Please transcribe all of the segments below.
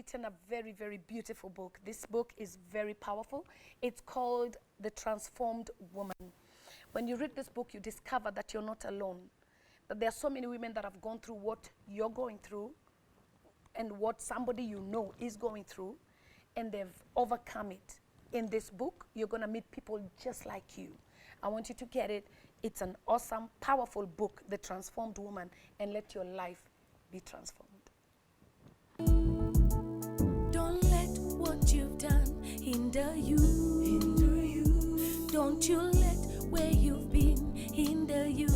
written a very, very beautiful book. This book is very powerful. It's called The Transformed Woman. When you read this book, you discover that you're not alone. That there are so many women that have gone through what you're going through and what somebody you know is going through, and they've overcome it. In this book, you're going to meet people just like you. I want you to get it. It's an awesome, powerful book, The Transformed Woman, and let your life be transformed. Don't let what you've done hinder you. Hinder you. Don't you let where you've been hinder you.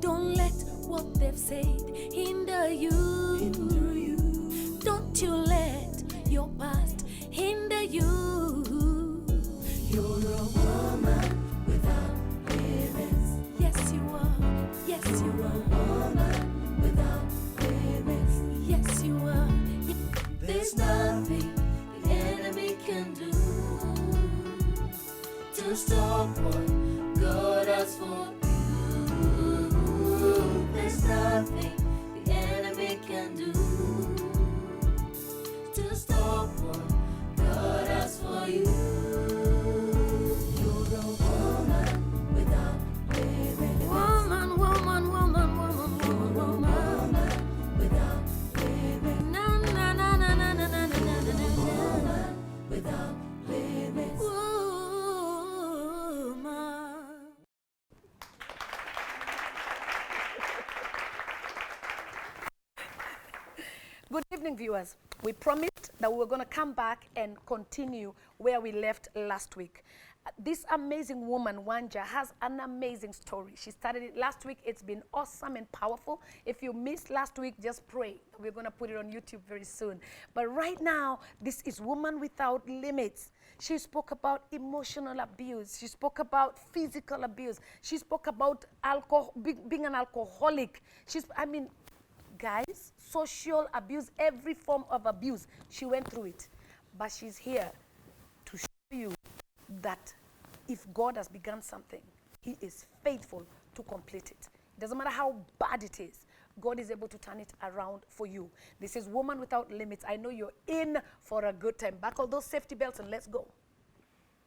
Don't let what they've said hinder you. Hinder you. Don't you let your past hinder you. You're a woman without limits. Yes, you are. Yes, you are. A woman without limits. Yes, you are. There's nothing the enemy can do to stop what God has for you. There's nothing the enemy can do to stop what God has for you. You're a woman without limits. Woman, woman, woman, woman, woman, woman without limits. Na na na na na na na na na na. Woman without limits. Woman. Good evening, viewers. We promised that we were going to come back and continue where we left last week. This amazing woman, Wanja, has an amazing story. She started it last week. It's been awesome and powerful. If you missed last week, just pray. We're going to put it on YouTube very soon. But right now, this is Woman Without Limits. She spoke about emotional abuse. She spoke about physical abuse. She spoke about alcohol, being an alcoholic. Guys, social abuse, every form of abuse, she went through it. But she's here to show you that if God has begun something, he is faithful to complete it. It doesn't matter how bad it is, God is able to turn it around for you. This is Woman Without Limits. I know you're in for a good time. Buckle those safety belts and let's go.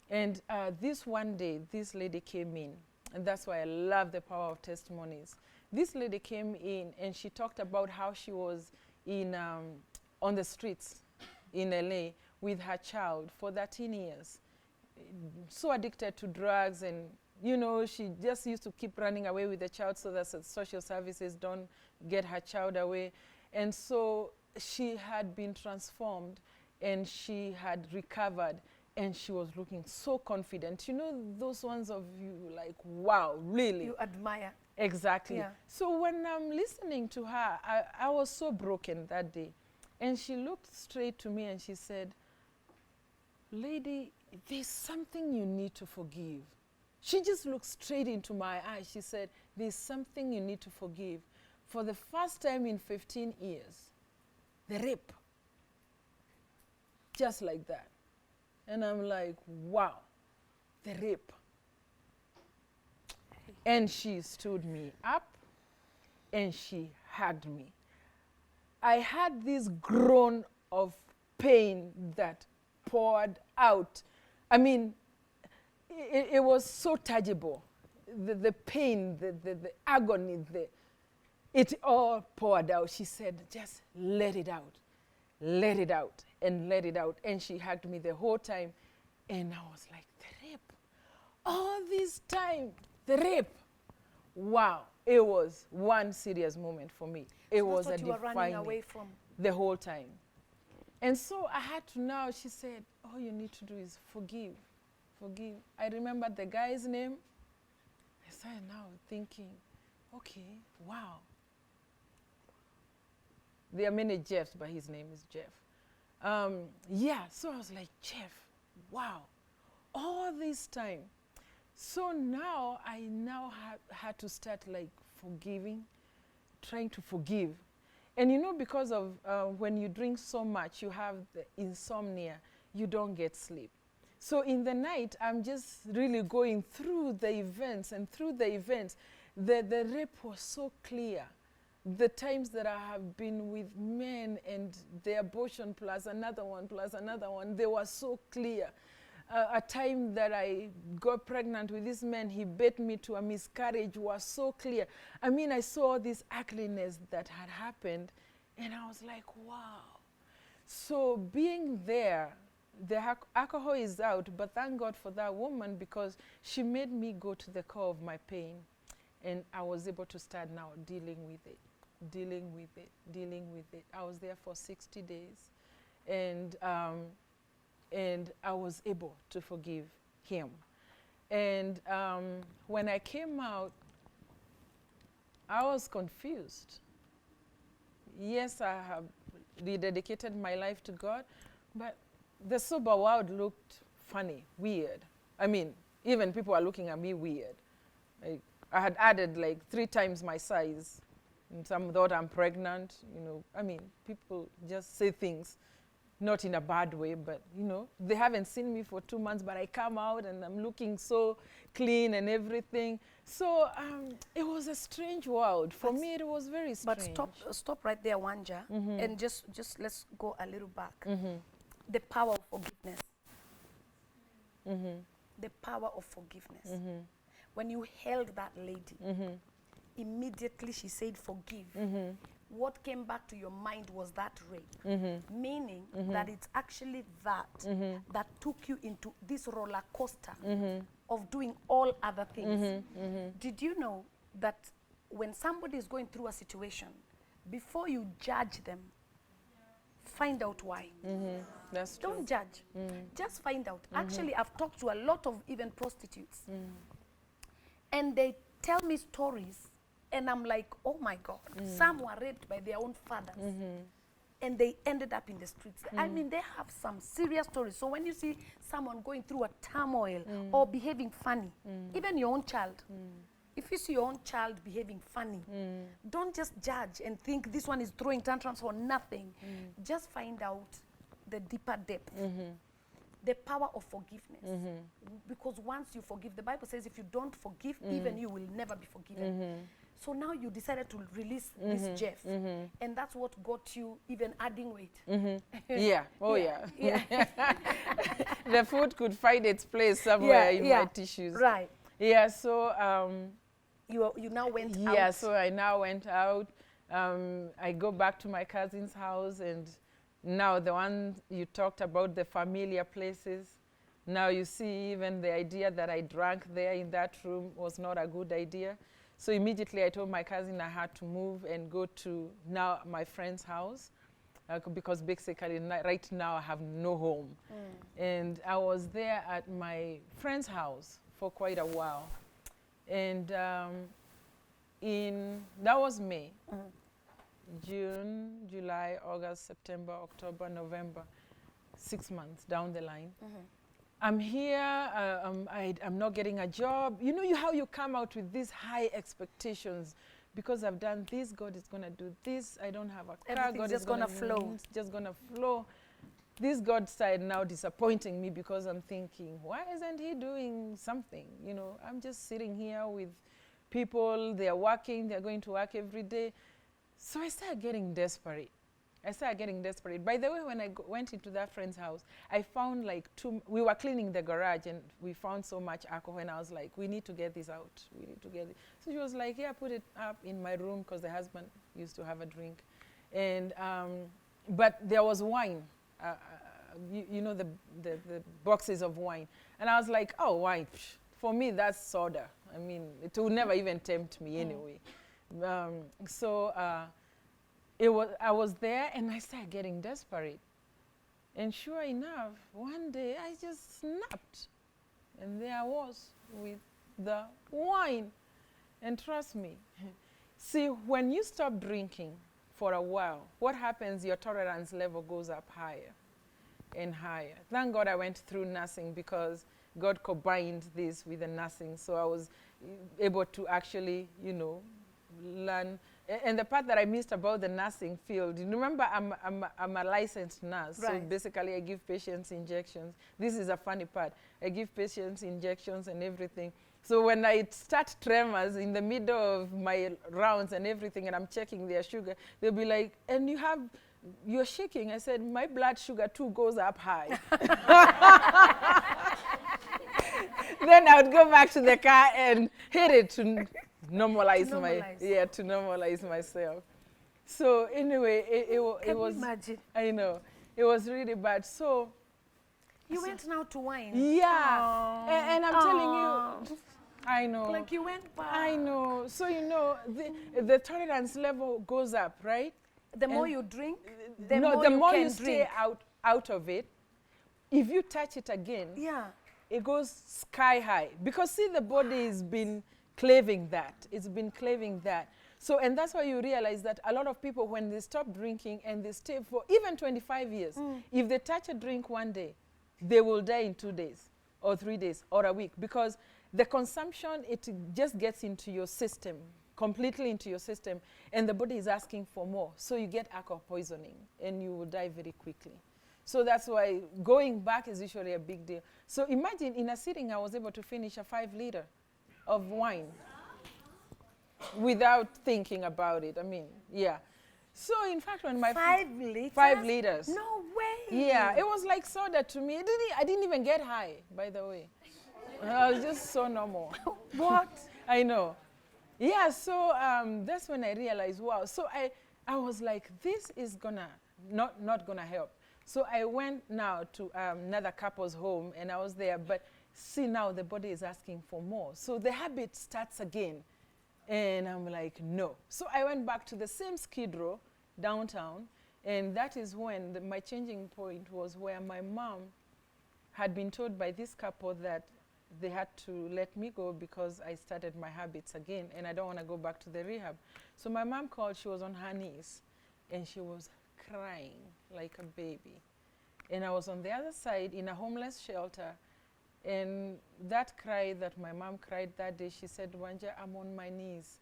And this one day, this lady came in, and that's why I love the power of testimonies. This lady came in and she talked about how she was in on the streets in LA with her child for 13 years. So addicted to drugs, and you know, she just used to keep running away with the child so that social services don't get her child away. And so she had been transformed and she had recovered, and she was looking so confident. You know, those ones of you like, wow, really? You admire. Exactly. Yeah. So when I'm listening to her, I was so broken that day. And she looked straight to me and she said, lady, there's something you need to forgive. She just looked straight into my eyes. She said, there's something you need to forgive. For the first time in 15 years, the rape. Just like that. And I'm like, wow, the rape. And she stood me up and she hugged me. I had this groan of pain that poured out. I mean, it was so tangible. The pain, the agony, it all poured out. She said, just let it out. Let it out and let it out. And she hugged me the whole time. And I was like, the rape. All this time, the rape. Wow. It was one serious moment for me. It was a defining. That's what you were running away from. The whole time. And so I had to now, she said, all you need to do is forgive. Forgive. I remembered the guy's name. I started now thinking, okay, wow. There are many Jeffs, but his name is Jeff. Yeah, so I was like, Jeff, wow, all this time. So now I had to start like forgiving, trying to forgive. And you know, because of when you drink so much, you have the insomnia, you don't get sleep. So in the night, I'm just really going through the events, and through the events, the rape was so clear. the times that I have been with men and the abortion plus another one, they were so clear. A time that I got pregnant with this man, he bet me to a miscarriage, was so clear. I mean, I saw this ugliness that had happened, and I was like, wow. So being there, the alcohol is out, but thank God for that woman, because she made me go to the core of my pain, and I was able to start now dealing with it. I was there for 60 days, and I was able to forgive him. And when I came out, I was confused. Yes, I have rededicated my life to God, but the sober world looked funny, weird. I mean, even people are looking at me weird. Like, I had added like 3 times my size. And some thought I'm pregnant, you know. I mean, people just say things, not in a bad way, but, you know, they haven't seen me for 2 months, but I come out and I'm looking so clean and everything. So it was a strange world. For me, it was very strange. But stop right there, Wanja, and just let's go a little back. The power of forgiveness. The power of forgiveness. When you held that lady, immediately she said, forgive. What came back to your mind was that rape, meaning that it's actually that that took you into this roller coaster of doing all other things. Did you know that when somebody is going through a situation, before you judge them, find out why. That's true. Don't judge. Just find out. Actually, I've talked to a lot of even prostitutes, and they tell me stories, and I'm like, oh my God. Some were raped by their own fathers, and they ended up in the streets. I mean, they have some serious stories. So when you see someone going through a turmoil or behaving funny, even your own child, if you see your own child behaving funny, don't just judge and think this one is throwing tantrums for nothing. Just find out the deeper depth. The power of forgiveness. Because once you forgive, the Bible says if you don't forgive, even you will never be forgiven. So now you decided to release this Jeff, and that's what got you even adding weight. Yeah, oh yeah. The food could find its place somewhere in my tissues. Right. Yeah, so you now went out. Yeah, so I now went out. I go back to my cousin's house, and now the one you talked about, the familiar places, now you see even the idea that I drank there in that room was not a good idea. So immediately I told my cousin I had to move and go to now my friend's house, because basically right now I have no home. And I was there at my friend's house for quite a while. And that was May. June, July, August, September, October, November, 6 months down the line. I'm here, I'm not getting a job. You know how you come out with these high expectations. Because I've done this, God is going to do this. I don't have a car, God is going to flow. It's just going to flow. This God side now disappointing me, because I'm thinking, why isn't he doing something? You know, I'm just sitting here with people, they're working, they're going to work every day. So I started getting desperate. By the way, when I went into that friend's house, I found like we were cleaning the garage, and we found so much alcohol, and I was like, we need to get this out. We need to get it. So she was like, yeah, put it up in my room, because the husband used to have a drink. And, but there was wine, you know, the boxes of wine. And I was like, oh, wine, for me, that's soda. I mean, it would never even tempt me anyway. I was there, and I started getting desperate. And sure enough, one day I just snapped. And there I was with the wine. And trust me, see, when you stop drinking for a while, what happens? Your tolerance level goes up higher and higher. Thank God I went through nursing, because God combined this with the nursing. So I was able to actually, you know, learn. And the part that I missed about the nursing field, you remember I'm a licensed nurse. Right. So basically I give patients injections. This is a funny part. I give patients injections and everything. So when I start tremors in the middle of my rounds and everything, and I'm checking their sugar, they'll be like, and you're shaking. I said, my blood sugar too goes up high. Then I would go back to the car and hit it to normalize to normalize myself. So anyway, it was. Imagine. I know, it was really bad. So you went now to wine. Yeah, and I'm telling you, I know. Like you went back. I know. So the tolerance level goes up, right? The more you drink, the more you you stay out of it. If you touch it again, it goes sky high. Because see, the body has been craving that. It's been craving that. So, and that's why you realize that a lot of people, when they stop drinking and they stay for even 25 years, if they touch a drink one day, they will die in 2 days or 3 days or a week, because the consumption, it just gets into your system, completely into your system, and the body is asking for more. So you get alcohol poisoning and you will die very quickly. So that's why going back is usually a big deal. So imagine in a sitting, I was able to finish a 5-liter of wine without thinking about it. I mean, yeah. So in fact, when my 5 liters? 5 liters. No way. Yeah, it was like soda to me. I didn't even get high, by the way. I was just so normal. What? I know. Yeah, so that's when I realized, wow. So I was like, this is not gonna help. So I went now to another couple's home, and I was there. But see, now the body is asking for more. So the habit starts again. And I'm like, no. So I went back to the same Skid Row downtown, and that is when my changing point was, where my mom had been told by this couple that they had to let me go because I started my habits again, and I don't want to go back to the rehab. So my mom called. She was on her knees, and she was crying like a baby. And I was on the other side in a homeless shelter. And that cry that my mom cried that day, she said, Wanja, I'm on my knees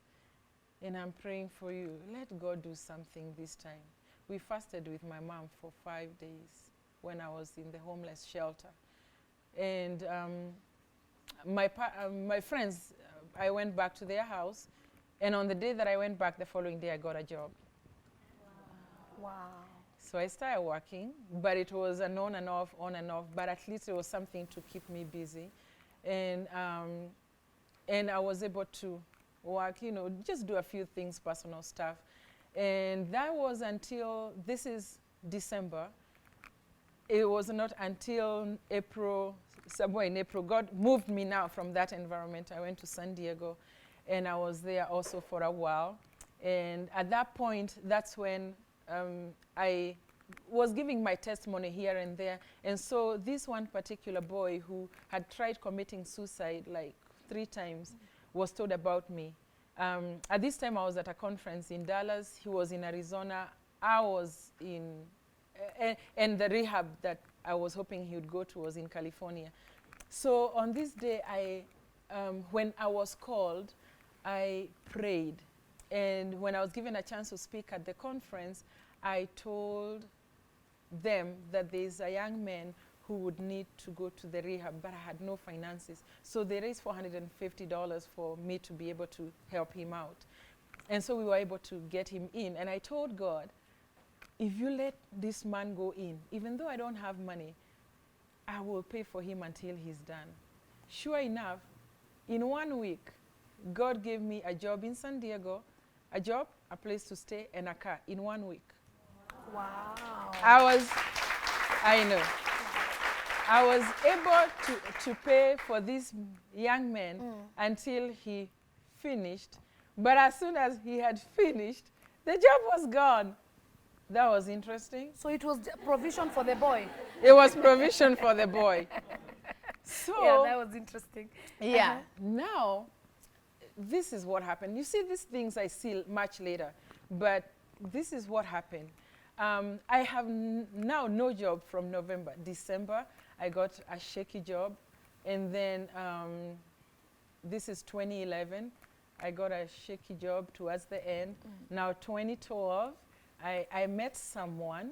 and I'm praying for you. Let God do something this time. We fasted with my mom for 5 days when I was in the homeless shelter. And my friends, I went back to their house. And on the day that I went back, the following day, I got a job. Wow. So I started working, but it was an on and off, but at least it was something to keep me busy. And I was able to work, just do a few things, personal stuff. And that was until, this is December. It was not until April, somewhere in April, God moved me now from that environment. I went to San Diego, and I was there also for a while. And at that point, that's when I was giving my testimony here and there. And so this one particular boy who had tried committing suicide like 3 times was told about me. At this time, I was at a conference in Dallas. He was in Arizona. I was in, and the rehab that I was hoping he would go to was in California. So on this day, when I was called, I prayed. And when I was given a chance to speak at the conference, I told them that there's a young man who would need to go to the rehab, but I had no finances. So they raised $450 for me to be able to help him out. And so we were able to get him in. And I told God, if you let this man go in, even though I don't have money, I will pay for him until he's done. Sure enough, in 1 week, God gave me a job in San Diego, a job, a place to stay, and a car in 1 week. Wow. I know. I was able to pay for this young man until he finished. But as soon as he had finished, the job was gone. That was interesting. So it was provision for the boy. It was provision for the boy. So yeah, that was interesting. Yeah. Now, this is what happened. You see, these things I see much later, but this is what happened. I have now no job from November. December, I got a shaky job. And then this is 2011. I got a shaky job towards the end. Now 2012, I met someone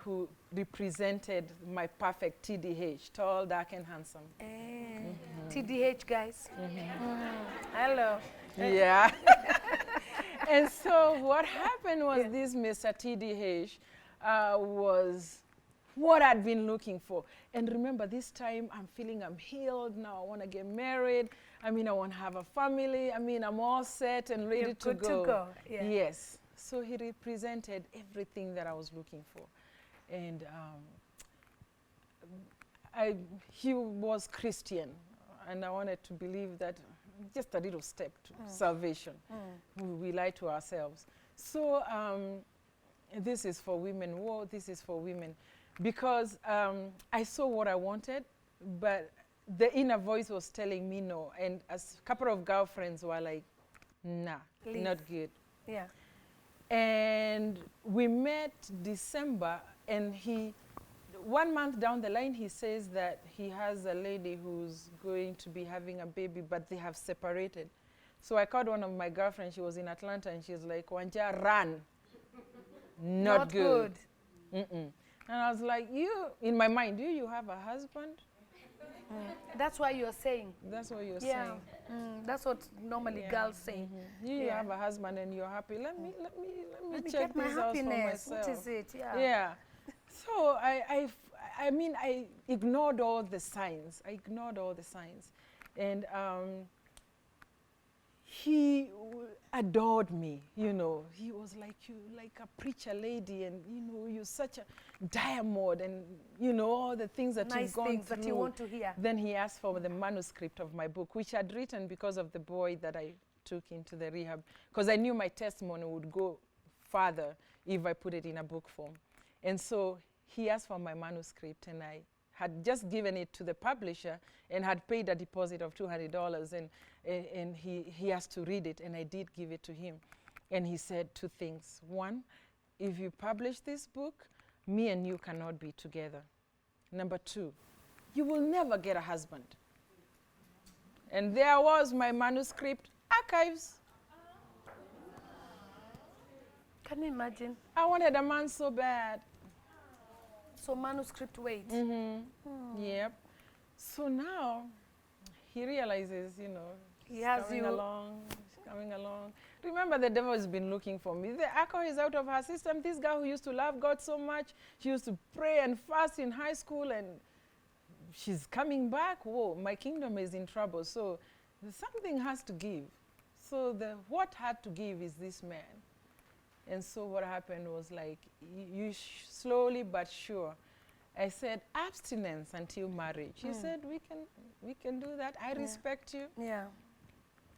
who represented my perfect TDH, tall, dark, and handsome. TDH, guys. Hello. Yeah. And so what happened was this Mr. TDH was what I'd been looking for. And remember, this time I'm feeling I'm healed. Now I want to get married. I mean, I want to have a family. I mean, I'm all set and ready to good go. to go. Yeah. Yes. So he represented everything that I was looking for. And he was Christian. And I wanted to believe that just a little step to salvation. We lie to ourselves. So this is for women. Whoa, this is for women. Because I saw what I wanted, but the inner voice was telling me no. And a couple of girlfriends were like, nah, Leave. not good. Yeah. And we met December, and 1 month down the line, he says that he has a lady who's going to be having a baby, but they have separated. So I called one of my girlfriends. She was in Atlanta, and she's like, Wanja, run. Not good. Mm-mm. And I was like, in my mind, do you have a husband? That's why you're saying. That's what you're Yeah. saying. That's what normally girls say. You have a husband and you're happy. Let me check get my this out for happiness. myself. What is it? Yeah. Yeah. So I ignored all the signs. And he adored me, you know. He was like, you like a preacher lady, and you know, you're such a diamond, and you know, all the things that you've gone through. That you want to hear. Then he asked for the manuscript of my book, which I'd written because of the boy that I took into the rehab, because I knew my testimony would go further if I put it in a book form. And so he asked for my manuscript, and I had just given it to the publisher and had paid a deposit of $200, and he has to read it, and I did give it to him. And he said two things. One, if you publish this book, me and you cannot be together. Number two, you will never get a husband. And there was my manuscript archives. Can you imagine? I wanted a man so bad. So manuscript wait. Yep. So now he realizes, you know, He has coming you. along, coming along. Remember, the devil has been looking for me. The alcohol is out of her system. This girl who used to love God so much, she used to pray and fast in high school, and she's coming back. Whoa, my kingdom is in trouble. So something has to give. So what had to give is this man. And so what happened was like, slowly but sure. I said, abstinence until marriage. He said, we can do that. I respect you. Yeah.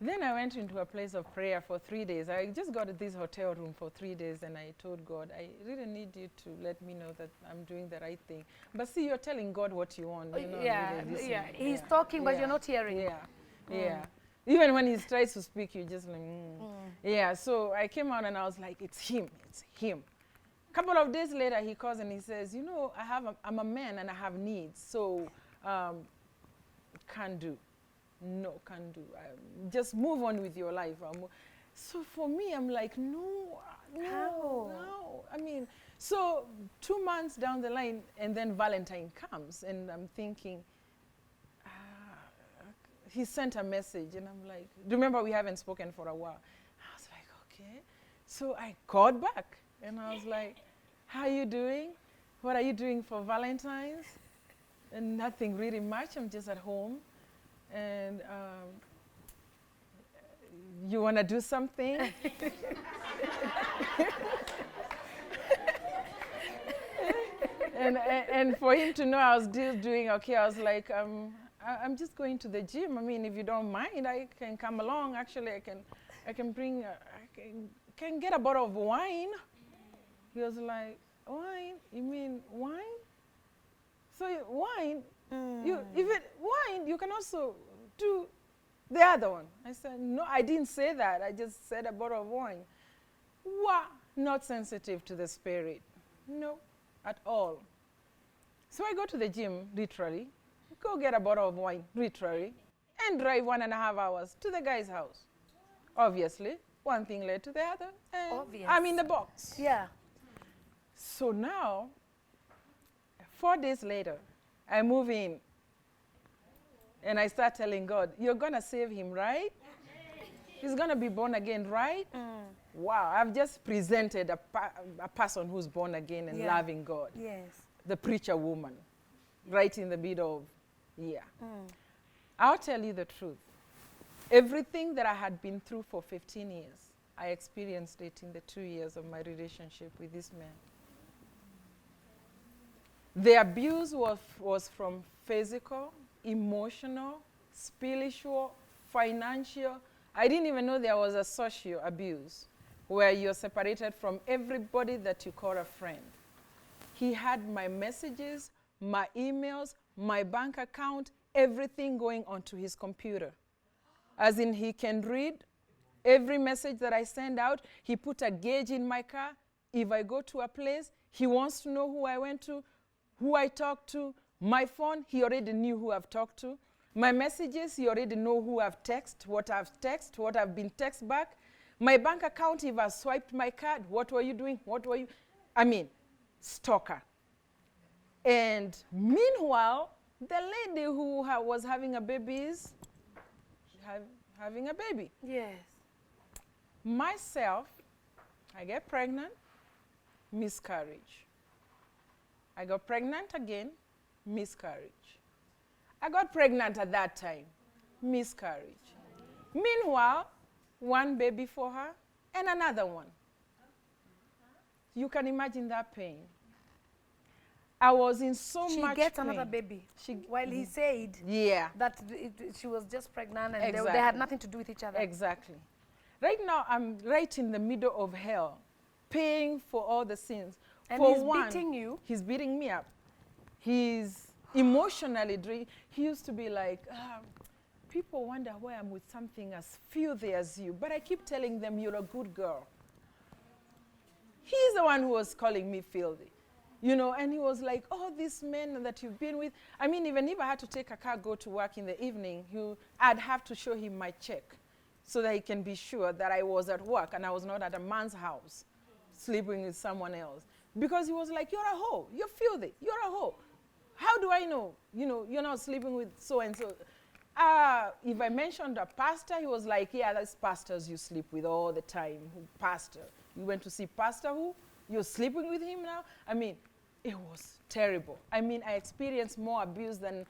Then I went into a place of prayer for 3 days. I just got this hotel room for 3 days, and I told God, I really need you to let me know that I'm doing the right thing. But see, you're telling God what you want. You're not really listening. He's talking, but you're not hearing. Yeah. Even when he tries to speak, you just like, Yeah, so I came out and I was like, it's him. A couple of days later, he calls and he says, you know, I'm a man and I have needs, so can't do. No, can't do. Just move on with your life. So for me, I'm like, no. I mean, so 2 months down the line, and then Valentine comes, and I'm thinking, he sent a message, and I'm like, remember, we haven't spoken for a while. I was like, okay. So I called back, and I was like, how are you doing? What are you doing for Valentine's? And nothing really much. I'm just at home. And you want to do something? and for him to know I was still doing okay, I was like, I'm just going to the gym. I mean, if you don't mind, I can come along. Actually, I can bring, can get a bottle of wine. He was like, wine? You mean wine? So wine, wine, you can also do the other one. I said, no, I didn't say that. I just said a bottle of wine. Wah, not sensitive to the spirit. No, at all. So I go to the gym, literally, go get a bottle of wine, literally, and drive 1.5 hours to the guy's house. Obviously, one thing led to the other, and I'm in the box. Yeah. So now, 4 days later, I move in. And I start telling God, you're going to save him, right? He's going to be born again, right? Wow, I've just presented a person who's born again and loving God. Yes. The preacher woman, right in the middle of, I'll tell you the truth. Everything that I had been through for 15 years, I experienced it in the 2 years of my relationship with this man. The abuse was from physical, emotional, spiritual, financial. I didn't even know there was a social abuse where you're separated from everybody that you call a friend. He had my messages, my emails, my bank account, everything going onto his computer. As in, he can read every message that I send out. He put a gauge in my car. If I go to a place, he wants to know who I went to, who I talked to. My phone, he already knew who I've talked to. My messages, he already know who I've texted, what I've been text back. My bank account, if I swiped my card, what were you doing? What were you? I mean, stalker. And meanwhile, the lady who was having a baby is having a baby. Yes. Myself, I get pregnant, miscarriage. I got pregnant again, miscarriage. I got pregnant at that time, miscarriage. Meanwhile, one baby for her and another one. You can imagine that pain. I was in so much pain. She gets another baby. While he said that she was just pregnant and they had nothing to do with each other. Exactly. Right now, I'm right in the middle of hell, paying for all the sins. And for he's one, beating you? He's beating me up. He's emotionally drained. He used to be like, people wonder why I'm with something as filthy as you. But I keep telling them, you're a good girl. He's the one who was calling me filthy. You know, and he was like, oh, these men that you've been with. I mean, even if I had to take a car, go to work in the evening, I'd have to show him my check so that he can be sure that I was at work and I was not at a man's house sleeping with someone else. Because he was like, you're a hoe. You're filthy. You're a hoe. How do I know? You know, you're not sleeping with so-and-so. If I mentioned a pastor, he was like, yeah, that's pastors you sleep with all the time. Pastor. You went to see pastor who? You're sleeping with him now? I mean, it was terrible. I mean, I experienced more abuse than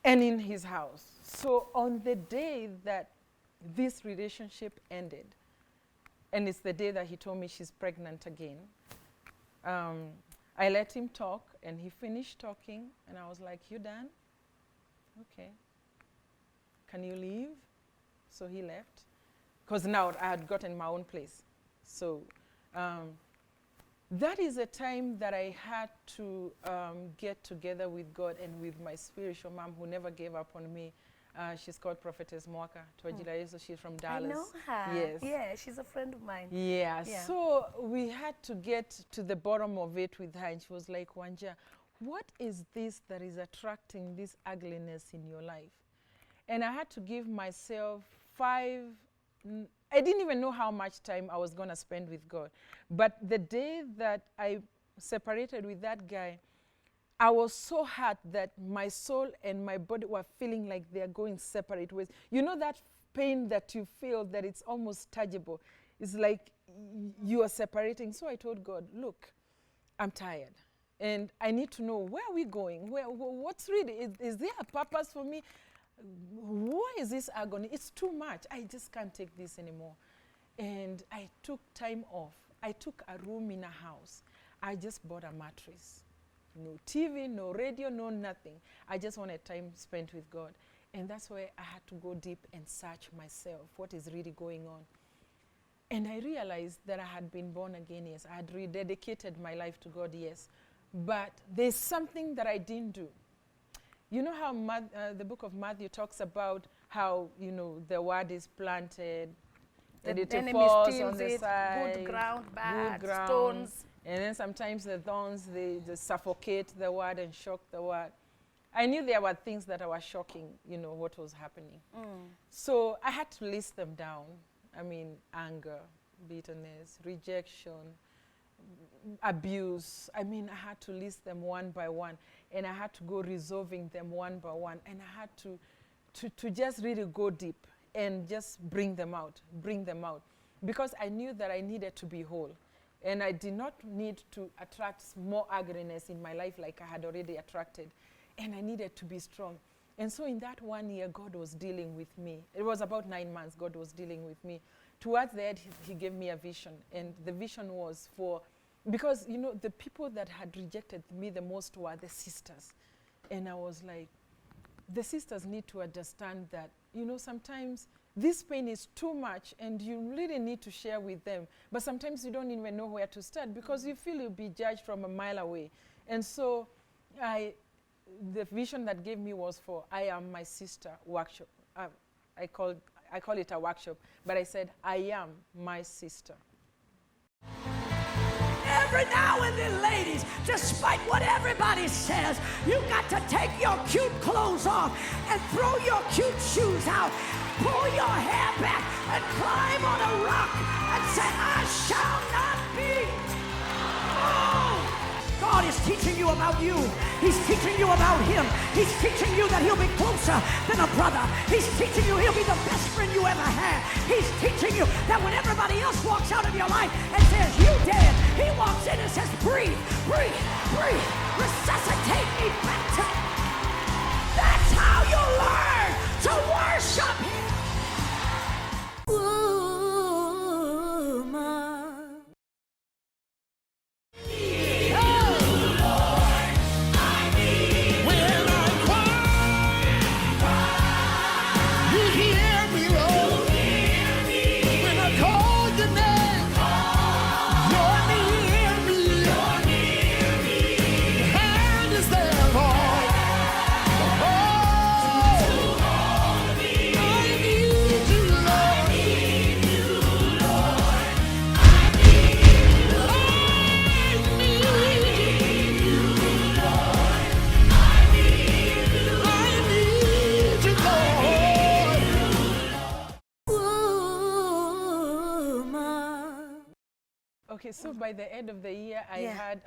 any in his house. So on the day that this relationship ended, and it's the day that he told me she's pregnant again, I let him talk, and he finished talking, and I was like, you done? Okay. Can you leave? So he left. Because now I had gotten my own place. So that is a time that I had to get together with God and with my spiritual mom who never gave up on me. She's called Prophetess Mwaka Twajirayesu. She's from Dallas. I know her. Yes. Yeah, she's a friend of mine. Yeah. So we had to get to the bottom of it with her. And she was like, Wanja, what is this that is attracting this ugliness in your life? And I had to give myself I didn't even know how much time I was going to spend with God. But the day that I separated with that guy, I was so hurt that my soul and my body were feeling like they're going separate ways. You know that pain that you feel that it's almost tangible? It's like you are separating. So I told God, look, I'm tired. And I need to know, where are we going? What's really, is there a purpose for me? Why is this agony? It's too much. I just can't take this anymore. And I took time off. I took a room in a house. I just bought a mattress. No TV, no radio, no nothing. I just wanted time spent with God. And that's why I had to go deep and search myself. What is really going on? And I realized that I had been born again, yes. I had rededicated my life to God, yes. But there's something that I didn't do. You know how the book of Matthew talks about how, you know, the word is planted, and it falls on the side. Good ground, bad, good ground, stones. And then sometimes the thorns, they suffocate the word and shock the word. I knew there were things that were shocking, you know, what was happening. So I had to list them down. I mean, anger, bitterness, rejection, abuse. I mean, I had to list them one by one, and I had to go resolving them one by one, and I had to just really go deep and just bring them out, because I knew that I needed to be whole, and I did not need to attract more ugliness in my life like I had already attracted, and I needed to be strong. And so in that 1 year, God was dealing with me. It was about 9 months God was dealing with me. Towards the end, he gave me a vision, and the vision was for, because, you know, the people that had rejected me the most were the sisters. And I was like, the sisters need to understand that, you know, sometimes this pain is too much and you really need to share with them. But sometimes you don't even know where to start because you feel you'll be judged from a mile away. And so the vision that gave me was for I Am My Sister workshop. I call it a workshop, but I said, I am my sister. Every now and then, ladies, despite what everybody says, you got to take your cute clothes off and throw your cute shoes out, pull your hair back and climb on a rock and say, I shall not be. Oh! God is teaching you about you. He's teaching you about him. He's teaching you that he'll be closer than a brother. He's teaching you he'll be the best friend you ever had. He's teaching you that when everybody else walks out of your life and says, you dead, he walks in and says, breathe, breathe, breathe, resuscitate me back to. That's how you learn to worship him. Okay, so by the end of the year, I had,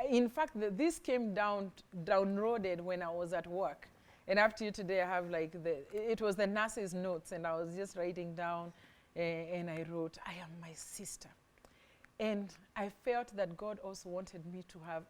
in fact, this came downloaded when I was at work. And up to today, I have like it was the nurse's notes, and I was just writing down, and I wrote, I am my sister. And I felt that God also wanted me to have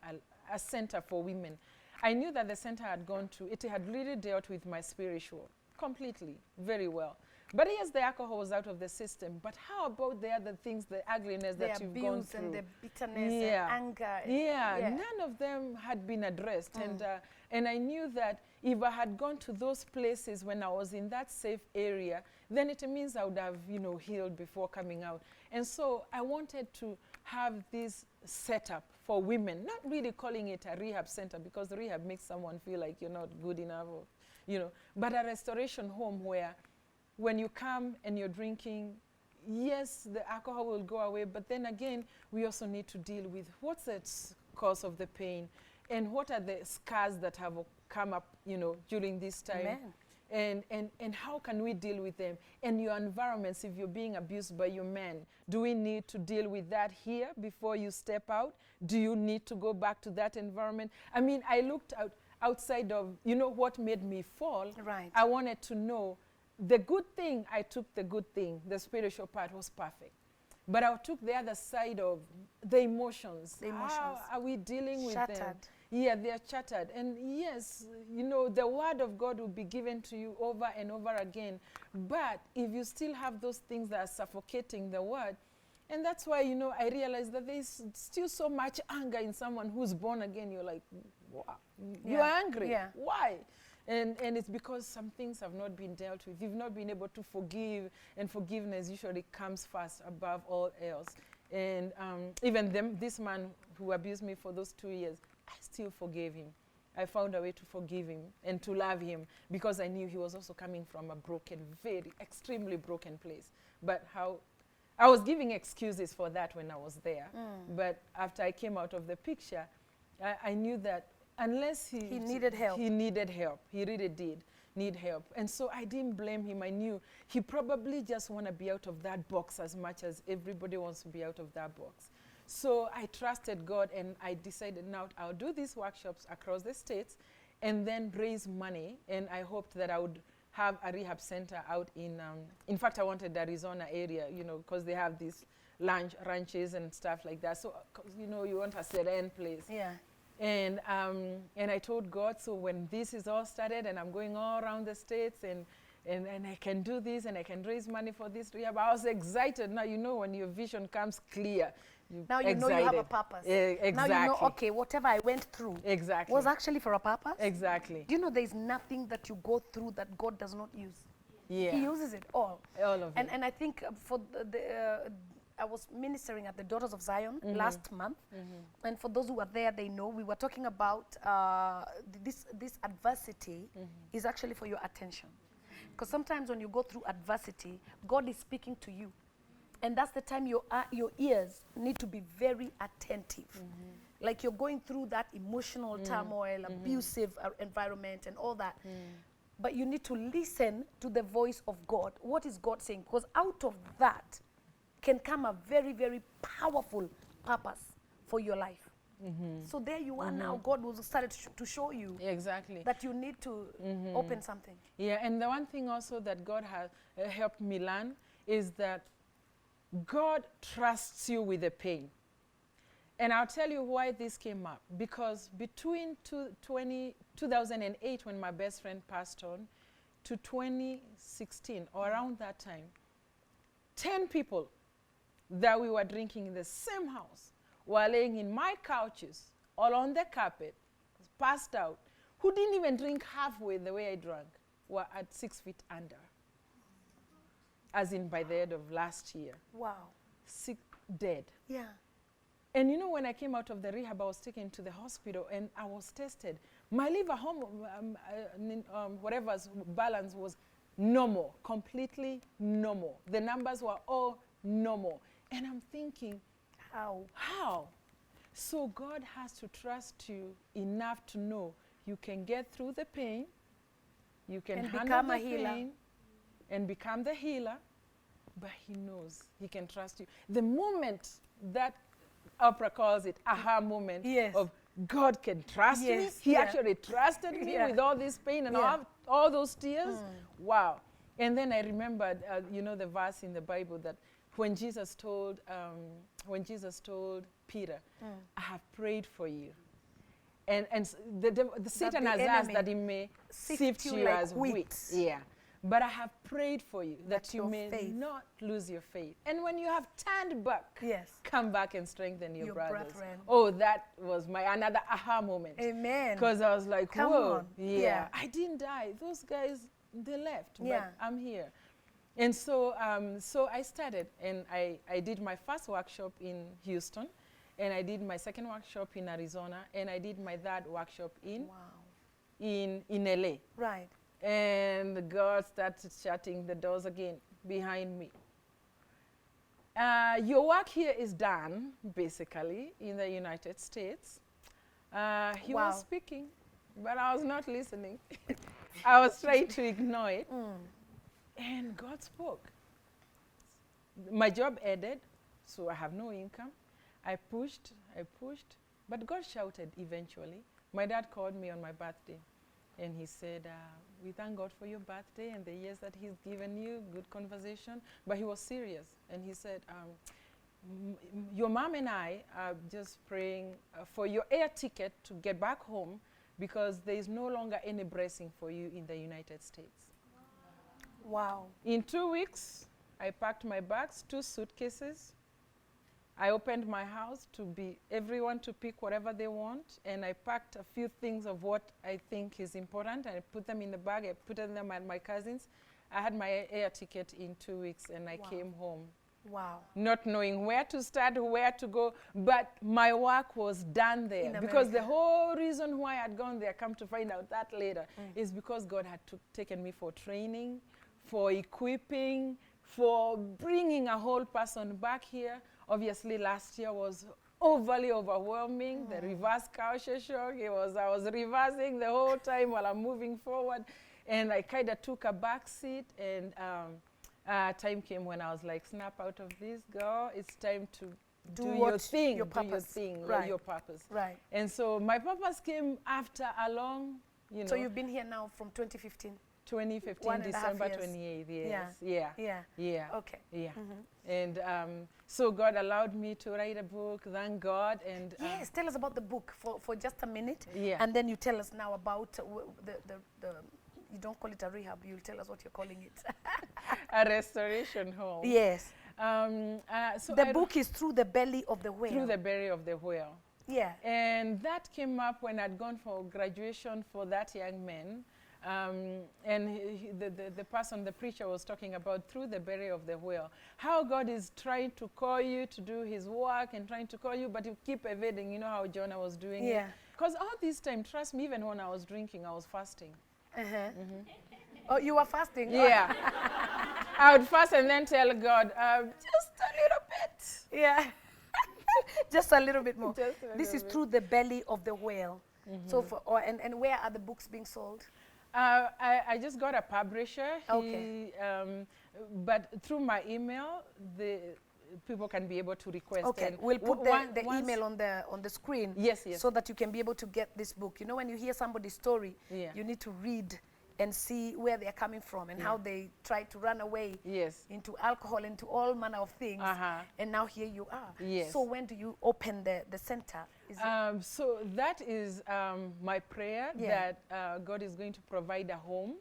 a center for women. I knew that the center I had gone to, it had really dealt with my spiritual, completely, very well. But yes, the alcohol was out of the system. But how about the other things, the ugliness that you've gone through? And the bitterness and anger. Yeah, none of them had been addressed. And I knew that if I had gone to those places when I was in that safe area, then it means I would have, you know, healed before coming out. And so I wanted to have this setup for women, not really calling it a rehab center because rehab makes someone feel like you're not good enough, or, you know, but a restoration home where when you come and you're drinking, yes, the alcohol will go away, but then again, we also need to deal with what's the cause of the pain and what are the scars that have come up, you know, during this time. Amen. And how can we deal with them? And your environments, if you're being abused by your man, do we need to deal with that here before you step out? Do you need to go back to that environment? I mean, I looked outside of, you know, what made me fall. Right. I wanted to know the good thing, I took the good thing. The spiritual part was perfect. But I took the other side of the emotions. The emotions. How are we dealing with Shattered. them? Yeah, they're shattered. And yes, you know, the word of God will be given to you over and over again. But if you still have those things that are suffocating the word, and that's why, you know, I realized that there's still so much anger in someone who's born again. You're like, wow, you're angry. Yeah. Why? And it's because some things have not been dealt with. You've not been able to forgive, and forgiveness usually comes first above all else. And even this man who abused me for those 2 years, I still forgave him. I found a way to forgive him and to love him because I knew he was also coming from a broken, very, extremely broken place. But how I was giving excuses for that when I was there. But after I came out of the picture, I knew that unless he needed help. He needed help. He really did need help. And so I didn't blame him. I knew he probably just want to be out of that box as much as everybody wants to be out of that box. So I trusted God, and I decided now I'll do these workshops across the states and then raise money. And I hoped that I would have a rehab center out in fact, I wanted the Arizona area, you know, because they have these ranches and stuff like that. So, you know, you want a serene place. Yeah. And I told God, so when this is all started and I'm going all around the states and I can do this and I can raise money for this rehab, I was excited. Now, you know, when your vision comes clear, Now you know you have a purpose. Exactly. Now you know, okay, whatever I went through was actually for a purpose. Exactly. Do you know there's nothing that you go through that God does not use? Yeah. He uses it all. All of it. And I think for I was ministering at the Daughters of Zion last month. And for those who are there, they know we were talking about this adversity is actually for your attention. Because sometimes when you go through adversity, God is speaking to you. And that's the time your ears need to be very attentive. Like you're going through that emotional turmoil, abusive environment and all that. But you need to listen to the voice of God. What is God saying? Because out of that can come a very, very powerful purpose for your life. So there you are now. God will start to show you that you need to open something. Yeah, and the one thing also that God has helped me learn is that God trusts you with the pain. And I'll tell you why this came up. Because between 2008, when my best friend passed on, to 2016, or around that time, 10 people that we were drinking in the same house were laying in my couches, all on the carpet, passed out, who didn't even drink halfway the way I drank, were at 6 feet under. As in by the end of last year. Wow. Sick, dead. Yeah. And you know, when I came out of the rehab, I was taken to the hospital and I was tested. My liver whatever's balance was normal, completely normal. The numbers were all normal. And I'm thinking, how? So God has to trust you enough to know you can get through the pain, you can handle the pain, and become the healer, but he knows he can trust you. The moment that Oprah calls it aha moment of God can trust me, he actually trusted me with all this pain and all those tears. Wow. And then I remembered, you know, the verse in the Bible that when Jesus told Peter, I have prayed for you. And the Satan has asked that he may sift you like as wheat. Yeah. But I have prayed for you that you may not lose your faith. And when you have turned back, come back and strengthen your brothers. Oh, that was another aha moment. Amen. Because I was like, Come whoa, on. I didn't die. Those guys, they left, but I'm here. And so, so I started, and I did my first workshop in Houston, and I did my second workshop in Arizona, and I did my third workshop in LA. Right. And God started shutting the doors again behind me. Your work here is done, basically, in the United States. He was speaking, but I was not listening. I was trying to ignore it. And God spoke. My job ended, so I have no income. I pushed, but God shouted eventually. My dad called me on my birthday. And he said, we thank God for your birthday and the years that he's given you, good conversation. But he was serious. And he said, your mom and I are just praying for your air ticket to get back home because there is no longer any blessing for you in the United States. Wow. In 2 weeks, I packed my bags, 2 suitcases. I opened my house to everyone to pick whatever they want, and I packed a few things of what I think is important, and I put them in the bag. I put them at my cousins. I had my air ticket in 2 weeks, and I came home. Wow. Not knowing where to start, where to go, but my work was done there. Because the whole reason why I had gone there, come to find out that later, is because God had taken me for training, for equipping, for bringing a whole person back here. Obviously, last year was overly overwhelming. The reverse culture shock. I was reversing the whole time while I'm moving forward. And I kind of took a back seat. And time came when I was like, snap out of this, girl. It's time to Do your what thing, your do your purpose. thing, Right. your purpose. Right. And so my purpose came after a long, you know, So you've been here now from 2015? 2015, 1.5 December years. 28th, Yeah. yes. Yeah. Yeah. Yeah. Okay. Yeah. And so God allowed me to write a book, thank God. And Yes, tell us about the book for just a minute. Yeah. And then you tell us now about the you don't call it a rehab, you'll tell us what you're calling it. a restoration home. Yes. So The book is Through the Belly of the Whale. Through the Belly of the Whale. Yeah. And that came up when I'd gone for graduation for that young man. And the person, the preacher, was talking about through the belly of the whale, how God is trying to call you to do his work and trying to call you, but you keep evading. You know how Jonah was doing it? Yeah. Because all this time, trust me, even when I was drinking, I was fasting. Oh, you were fasting? Yeah. I would fast and then tell God, just a little bit. Yeah. Just a little bit more. Just a This little is bit. Through the Belly of the Whale. So and where are the books being sold? I just got a publisher. Okay. But through my email, the people can be able to request. Okay, And we'll put the once- email on the screen. Yes, yes. So that you can be able to get this book. You know, when you hear somebody's story, Yeah. you need to read and see where they're coming from and how they tried to run away Yes. into alcohol, into all manner of things. And now here you are. Yes. So when do you open the center? Is it So that is my prayer, Yeah. that God is going to provide a home.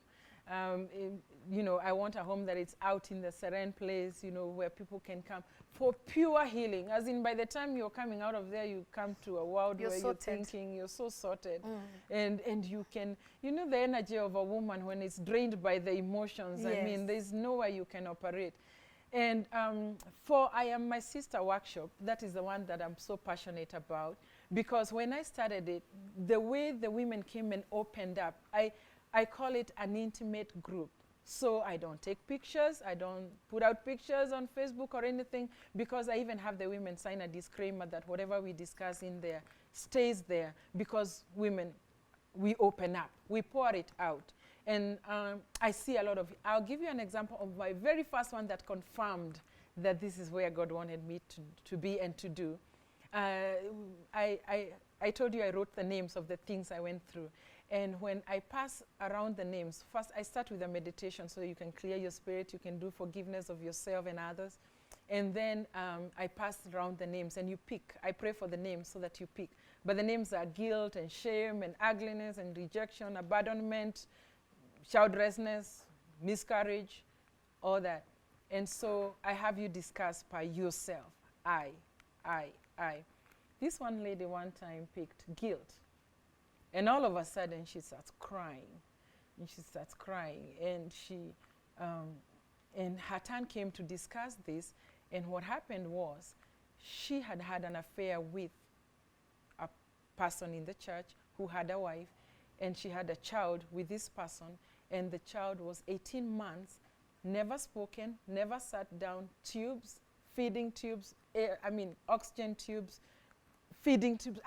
You know, I want a home that is out in the serene place, you know, where people can come for pure healing. As in, by the time you're coming out of there, you come to a world You're where sorted. you're thinking, you're so sorted. And you can, you know, the energy of a woman when it's drained by the emotions. I mean, Yes. there's nowhere you can operate. And for I Am My Sister workshop, that is the one that I'm so passionate about. Because when I started it, the way the women came and opened up, I call it an intimate group. So I don't take pictures, I don't put out pictures on Facebook or anything, because I even have the women sign a disclaimer that whatever we discuss in there stays there, because women, we open up, we pour it out. And I see a lot of, I'll give you an example of my very first one that confirmed that this is where God wanted me to be and to do. I told you I wrote the names of the things I went through. And when I pass around the names, first I start with a meditation so you can clear your spirit, you can do forgiveness of yourself and others. And then I pass around the names and you pick. I pray for the names so that you pick. But the names are guilt and shame and ugliness and rejection, abandonment, childlessness, miscarriage, all that. And so I have you discuss by yourself. I. This one lady one time picked guilt. And all of a sudden she starts crying. And she starts crying. And and her turn came to discuss this. And what happened was she had had an affair with a person in the church who had a wife. And she had a child with this person. And the child was 18 months, never spoken, never sat down, tubes, feeding tubes, oxygen tubes, feeding tubes,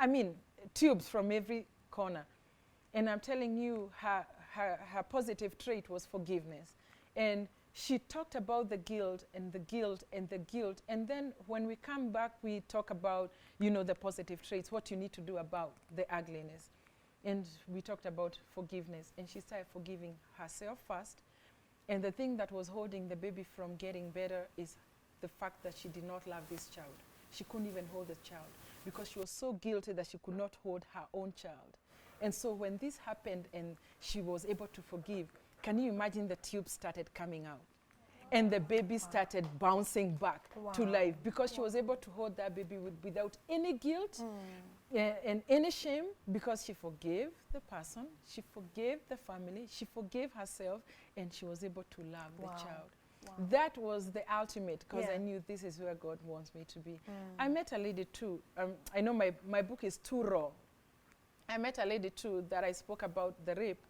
tubes from every corner. And I'm telling you, her positive trait was forgiveness. And she talked about the guilt and the guilt and the guilt. And then when we come back, we talk about, the positive traits, what you need to do about the ugliness. And we talked about forgiveness. And she started forgiving herself first. And the thing that was holding the baby from getting better is the fact that she did not love this child. She couldn't even hold the child because she was so guilty that she could not hold her own child. And so when this happened and she was able to forgive, can you imagine the tubes started coming out? And the baby started bouncing back to life because she was able to hold that baby without any guilt and any shame, because she forgave the person, she forgave the family, she forgave herself, and she was able to love the child. Wow. That was the ultimate, because I knew this is where God wants me to be. I met a lady too. I know my book is too raw. I met a lady too that I spoke about the rape,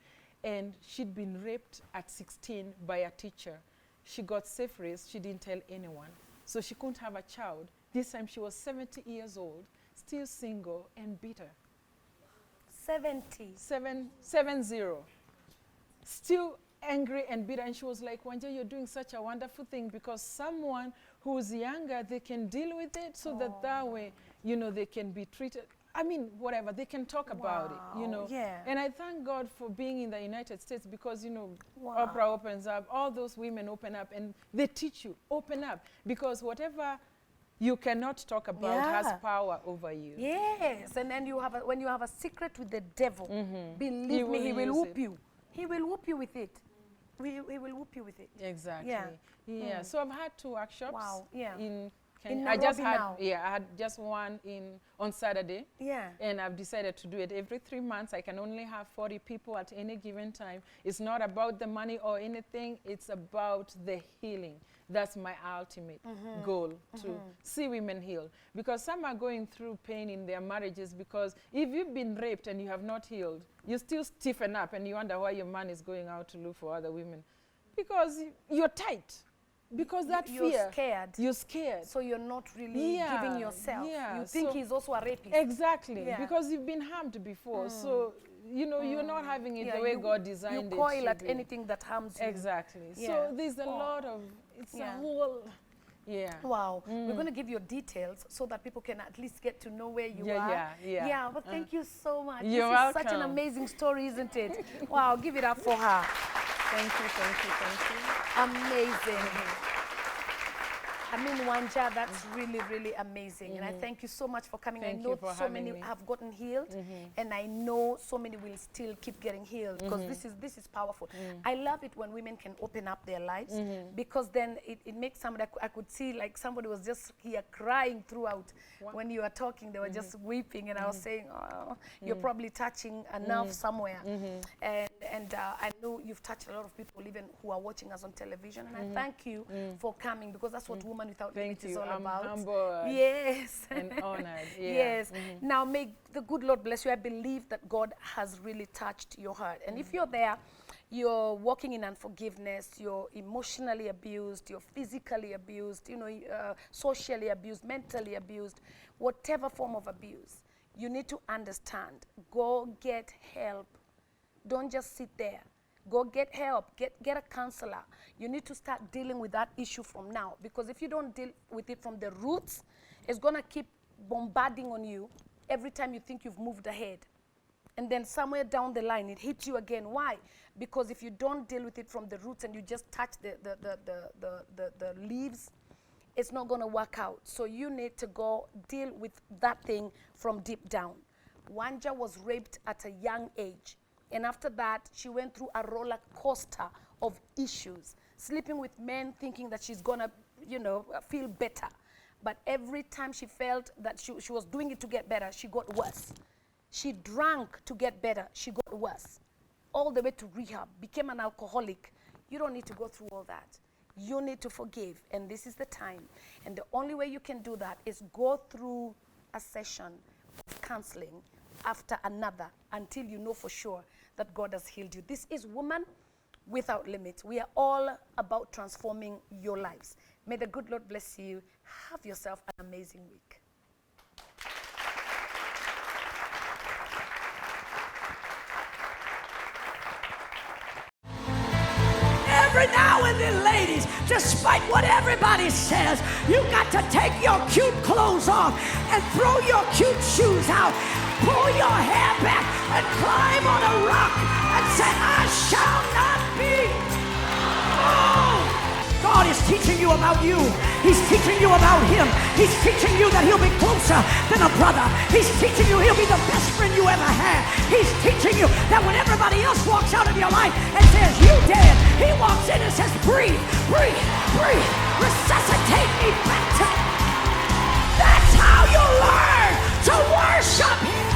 and she'd been raped at 16 by a teacher. She got safe raised. She didn't tell anyone. So she couldn't have a child. This time she was 70 years old, still single and bitter. 70. 770. Still angry and bitter. And she was like, Wanja, you're doing such a wonderful thing, because someone who's younger, they can deal with it, so that way, you know, they can be treated. I mean, whatever, they can talk about it, you know. Yeah. And I thank God for being in the United States, because, you know, Oprah opens up, all those women open up, and they teach you, open up, because whatever you cannot talk about has power over you. Yes, and then when you have a secret with the devil, believe me, he will whoop you. He will whoop you with it. He will whoop you with it. Exactly. Yeah. Yeah. So I've had 2 workshops. Wow. Yeah. In In I just Nairobi had now. I had just one on Saturday. Yeah. And I've decided to do it every 3 months. I can only have 40 people at any given time. It's not about the money or anything. It's about the healing. That's my ultimate goal, to see women heal. Because some are going through pain in their marriages, because if you've been raped and you have not healed, you still stiffen up and you wonder why your man is going out to look for other women. Because you're tight. Because that you're fear. scared. You're scared. So you're not really giving yourself. Yeah. You think So he's also a rapist. Exactly. Yeah. Because you've been harmed before. So, you know, you're not having it the way God designed it. You coil to at be. anything that harms you. Exactly. Yeah. So there's a lot of, it's a whole, Wow. We're going to give you details so that people can at least get to know where you are. Yeah. Yeah, but thank you so much. You're this is such an welcome. amazing story, isn't it? Wow, give it up for her. Thank you. Amazing. I mean, Wanja, that's really, really amazing. And I thank you so much for coming. Thank I know you for so having many me. have gotten healed, and I know so many will still keep getting healed, because this is powerful. I love it when women can open up their lives, because then it makes somebody, I could see like somebody was just here crying throughout. When you were talking, they were just weeping, and I was saying, oh, you're probably touching a nerve somewhere. And I know you've touched a lot of people even who are watching us on television, and I thank you for coming, because that's what Woman Without Limits is all I'm about. humbled. Yes. And honored. Yeah. Yes. Now may the good Lord bless you. I believe that God has really touched your heart. And if you're there, you're walking in unforgiveness, you're emotionally abused, you're physically abused, you know, socially abused, mentally abused, whatever form of abuse, you need to understand. Go get help. Don't just sit there. Go get help. Get a counselor. You need to start dealing with that issue from now, because if you don't deal with it from the roots, it's going to keep bombarding on you every time you think you've moved ahead. And then somewhere down the line, it hits you again. Why? Because if you don't deal with it from the roots and you just touch the leaves, it's not going to work out. So you need to go deal with that thing from deep down. Wanja was raped at a young age. And after that, she went through a roller coaster of issues, sleeping with men, thinking that she's going to, you know, feel better. But every time she felt that she was doing it to get better, she got worse. She drank to get better, she got worse. All the way to rehab, became an alcoholic. You don't need to go through all that. You need to forgive, and this is the time. And the only way you can do that is go through a session of counseling after another until you know for sure that God has healed you. This is Woman Without Limits. We are all about transforming your lives. May the good Lord bless you. Have yourself an amazing week. Every now and then, ladies, despite what everybody says, you got to take your cute clothes off and throw your cute shoes out, pull your hair back and climb on a rock and say, I shall not be. Oh! God is teaching you about you. He's teaching you about him. He's teaching you that he'll be closer than a brother. He's teaching you he'll be the best friend you ever had. He's teaching you that when everybody else walks out of your life and says, you dead, he walks in and says, breathe, breathe, breathe, resuscitate me back to. That's how you learn to worship him.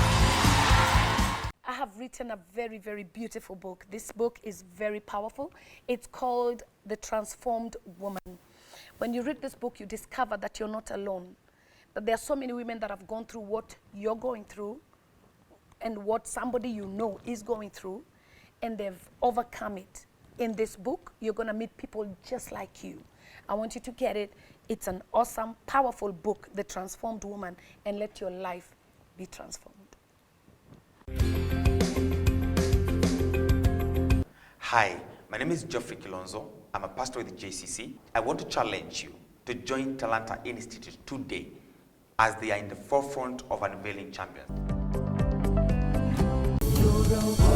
I have written a very, very beautiful book. This book is very powerful. It's called The Transformed Woman. When you read this book, you discover that you're not alone. That there are so many women that have gone through what you're going through and what somebody you know is going through, and they've overcome it. In this book, you're going to meet people just like you. I want you to get it. It's an awesome, powerful book, The Transformed Woman, and let your life be transformed. Hi, My name is Geoffrey Kilonzo. I'm a pastor with JCC. I want to challenge you to join Talanta Institute today as they are in the forefront of unveiling champions. You're a